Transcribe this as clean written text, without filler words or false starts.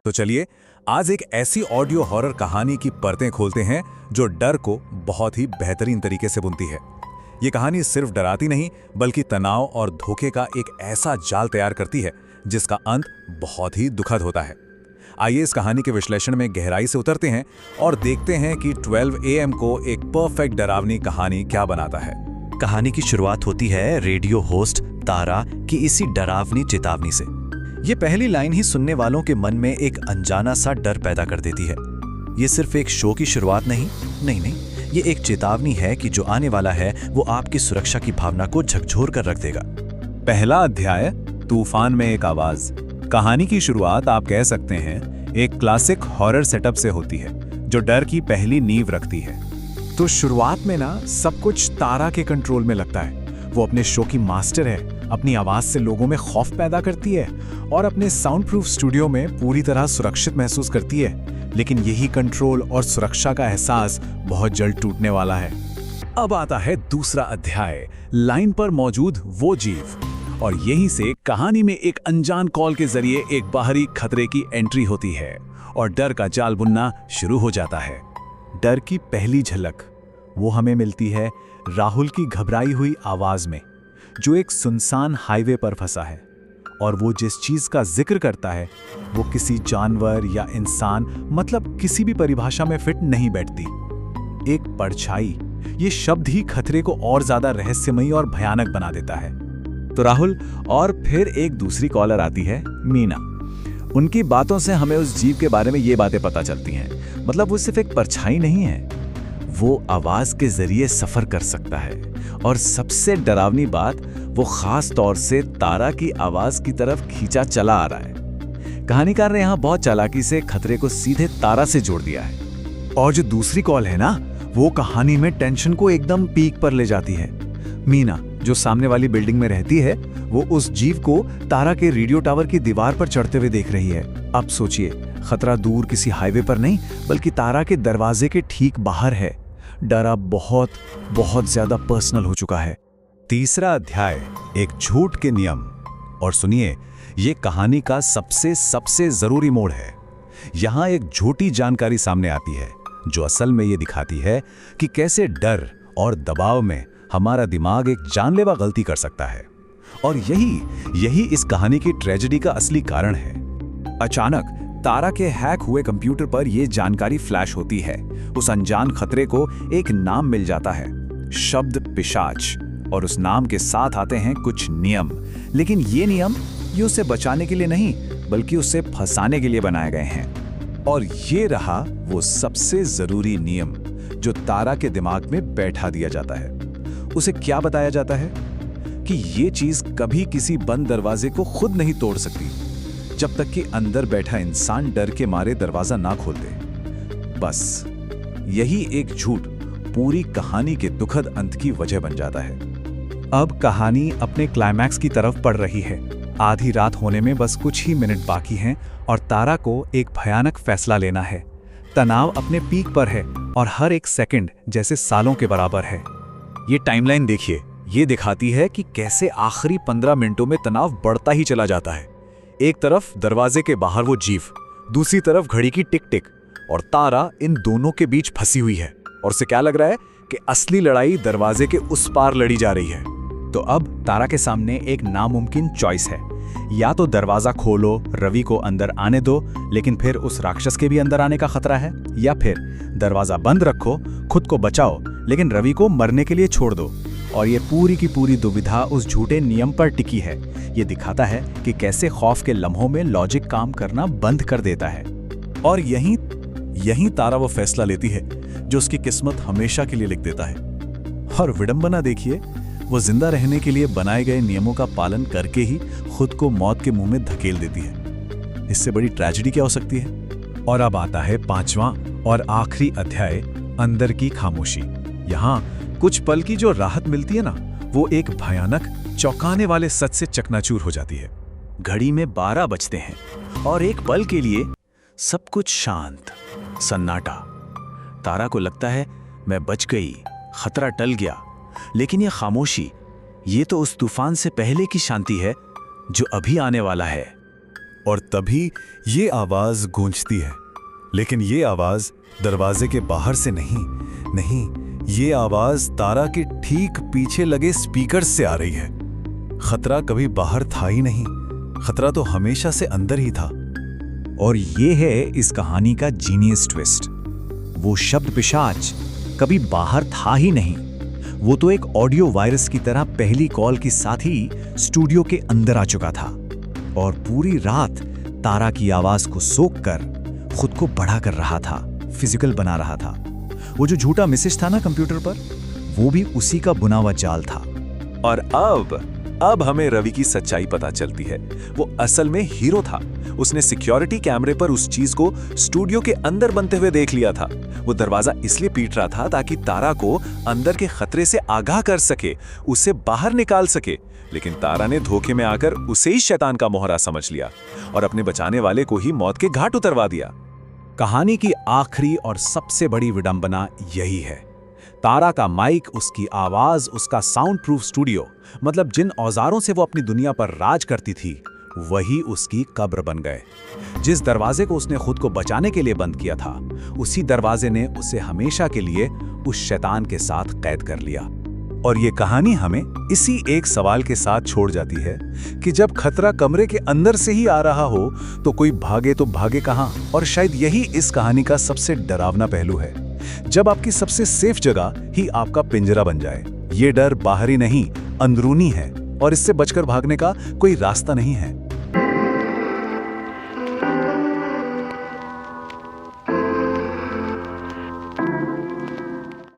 तो चलिए आज एक ऐसी ऑडियो हॉरर कहानी की परतें खोलते हैं जो डर को बहुत ही बेहतरीन तरीके से बुनती है। ये कहानी सिर्फ डराती नहीं बल्कि तनाव और धोखे का एक ऐसा जाल तैयार करती है जिसका अंत बहुत ही दुखद होता है। आइए इस कहानी के विश्लेषण में गहराई से उतरते हैं और देखते हैं कि 12 AM को एक परफेक्ट डरावनी कहानी क्या बनाता है। कहानी की शुरुआत होती है रेडियो होस्ट तारा की इसी डरावनी चेतावनी से। ये पहली लाइन ही सुनने वालों के मन में एक अनजाना सा डर पैदा कर देती है। ये सिर्फ एक शो की शुरुआत नहीं, ये एक चेतावनी है कि जो आने वाला है वो आपकी सुरक्षा की भावना को झकझोर कर रख देगा। पहला अध्याय, तूफान में एक आवाज। कहानी की शुरुआत आप कह सकते हैं एक क्लासिक हॉरर सेटअप से होती है जो डर की पहली नींव रखती है। तो शुरुआत में ना सब कुछ तारा के कंट्रोल में लगता है। वो अपने शो की मास्टर है, अपनी आवाज से लोगों में खौफ पैदा करती है और अपने साउंड प्रूफ स्टूडियो में पूरी तरह सुरक्षित महसूस करती है। लेकिन यही कंट्रोल और सुरक्षा का एहसास बहुत जल्द टूटने वाला है। अब आता है दूसरा अध्याय, लाइन पर मौजूद वो जीव। और यहीं से कहानी में एक अनजान कॉल के जरिए एक बाहरी खतरे की एंट्री होती है और डर का जाल बुनना शुरू हो जाता है। डर की पहली झलक वो हमें मिलती है राहुल की घबराई हुई आवाज में, जो एक सुनसान हाईवे पर फंसा है। और वो जिस चीज का जिक्र करता है वो किसी जानवर या इंसान, मतलब किसी भी परिभाषा में फिट नहीं बैठती। एक परछाई, ये शब्द ही खतरे को और ज्यादा रहस्यमयी और भयानक बना देता है। तो राहुल और फिर एक दूसरी कॉलर आती है, मीना। उनकी बातों से हमें उस जीव के बारे में ये बातें पता चलती हैं। मतलब वो सिर्फ एक परछाई नहीं है, वो आवाज के जरिए सफर कर सकता है। और सबसे डरावनी बात, वो खास तौर से तारा की आवाज की तरफ खींचा चला आ रहा है। कहानीकार ने यहाँ बहुत चालाकी से खतरे को सीधे तारा से जोड़ दिया है। और जो दूसरी कॉल है ना, वो कहानी में टेंशन को एकदम पीक पर ले जाती है। मीना जो सामने वाली बिल्डिंग में रहती है, वो उस जीव को तारा के रेडियो टावर की दीवार पर चढ़ते हुए देख रही है। अब सोचिए, खतरा दूर किसी हाईवे पर नहीं बल्कि तारा के दरवाजे के ठीक बाहर है। डर अब बहुत बहुत ज्यादा पर्सनल हो चुका है। तीसरा अध्याय, एक झूठ के नियम। और सुनिए, ये कहानी का सबसे जरूरी मोड़ है। यहाँ एक झूठी जानकारी सामने आती है जो असल में ये दिखाती है कि कैसे डर और दबाव में हमारा दिमाग एक जानलेवा गलती कर सकता है। और यही इस कहानी की ट्रेजेडी का असली कारण है। अचानक तारा के हैक हुए कंप्यूटर पर यह जानकारी फ्लैश होती है। उस अनजान खतरे को एक नाम मिल जाता है, शब्द पिशाच। और उस नाम के साथ आते हैं कुछ नियम। लेकिन ये नियम ये उसे बचाने के लिए नहीं बल्कि उसे फंसाने के लिए बनाए गए हैं। और ये रहा वो सबसे जरूरी नियम जो तारा के दिमाग में बैठा दिया जाता है। उसे क्या बताया जाता है कि ये चीज कभी किसी बंद दरवाजे को खुद नहीं तोड़ सकती जब तक कि अंदर बैठा इंसान डर के मारे दरवाजा ना खोल दे। बस यही एक झूठ पूरी कहानी के दुखद अंत की वजह बन जाता है। अब कहानी अपने क्लाइमैक्स की तरफ बढ़ रही है। आधी रात होने में बस कुछ ही मिनट बाकी हैं और तारा को एक भयानक फैसला लेना है। तनाव अपने पीक पर है और हर एक सेकंड जैसे सालों के बराबर है। ये टाइमलाइन देखिए, ये दिखाती है कि कैसे आखिरी 15 मिनटों में तनाव बढ़ता ही चला जाता है। एक तरफ दरवाजे के बाहर वो जीव, दूसरी तरफ घड़ी की टिक टिक, और तारा इन दोनों के बीच फंसी हुई है। और उसे क्या लग रहा है कि असली लड़ाई दरवाजे के उस पार लड़ी जा रही है। तो अब तारा के सामने एक नामुमकिन चॉइस है। या तो दरवाजा खोलो, रवि को अंदर आने दो, लेकिन फिर उस राक्षस के भी अंदर आने का खतरा है। या फिर दरवाजा बंद रखो, खुद को बचाओ, लेकिन रवि को मरने के लिए छोड़ दो। और ये पूरी की पूरी दुविधा उस झूठे नियम पर टिकी है। ये दिखाता है कि कैसे खौफ के लम्हों में लॉजिक काम करना बंद कर देता है। और यहीं तारा वो फैसला लेती है जो उसकी किस्मत हमेशा के लिए लिख देता है। और विडंबना देखिए, वो जिंदा रहने के लिए बनाए गए नियमों का पालन करके ही खुद को मौत के मुंह में धकेल देती है। इससे बड़ी ट्रेजेडी क्या हो सकती है। और अब आता है 5वां और आखिरी अध्याय, अंदर की खामोशी। यहाँ कुछ पल की जो राहत मिलती है ना, वो एक भयानक चौंकाने वाले सच से चकनाचूर हो जाती है। घड़ी में 12 बजते हैं और एक पल के लिए सब कुछ शांत, सन्नाटा। तारा को लगता है मैं बच गई, खतरा टल गया। लेकिन ये खामोशी, ये तो उस तूफान से पहले की शांति है जो अभी आने वाला है। और तभी ये आवाज गूंजती है। लेकिन ये आवाज दरवाजे के बाहर से नहीं, ये आवाज तारा के ठीक पीछे लगे स्पीकर से आ रही है। खतरा कभी बाहर था ही नहीं, खतरा तो हमेशा से अंदर ही था। और ये है इस कहानी का जीनियस ट्विस्ट। वो शब्द पिशाच कभी बाहर था ही नहीं, वो तो एक ऑडियो वायरस की तरह पहली कॉल के साथ ही स्टूडियो के अंदर आ चुका था और पूरी रात तारा की आवाज को सोखकर खुद को बड़ा कर रहा था, फिजिकल बना रहा था। वो जो झूठा मैसेज था ना कंप्यूटर पर, वो भी उसी का बुना हुआ जाल था। और अब हमें रवि की सच्चाई पता चलती है। वो असल में हीरो था। उसने सिक्योरिटी कैमरे पर उस चीज को स्टूडियो के अंदर बनते हुए देख लिया था। वो दरवाजा इसलिए पीट रहा था ताकि तारा को अंदर के खतरे से आगाह कर सके, उसे बाहर निकाल सके। लेकिन तारा ने धोखे में आकर उसे ही शैतान का मोहरा समझ लिया और अपने बचाने वाले को ही मौत के घाट उतरवा दिया। कहानी की आखिरी और सबसे बड़ी विडंबना यही है। तारा का माइक, उसकी आवाज, उसका साउंड प्रूफ स्टूडियो, मतलब जिन औजारों से वो अपनी दुनिया पर राज करती थी, वही उसकी कब्र बन गए। जिस दरवाजे को उसने खुद को बचाने के लिए बंद किया था, उसी दरवाजे ने उसे हमेशा के लिए उस शैतान के साथ कैद कर लिया। और ये कहानी हमें इसी एक सवाल के साथ छोड़ जाती है कि जब खतरा कमरे के अंदर से ही आ रहा हो तो कोई भागे तो भागे कहां। और शायद यही इस कहानी का सबसे डरावना पहलू है, जब आपकी सबसे सेफ जगह ही आपका पिंजरा बन जाए। ये डर बाहरी नहीं, अंदरूनी है और इससे बचकर भागने का कोई रास्ता नहीं है।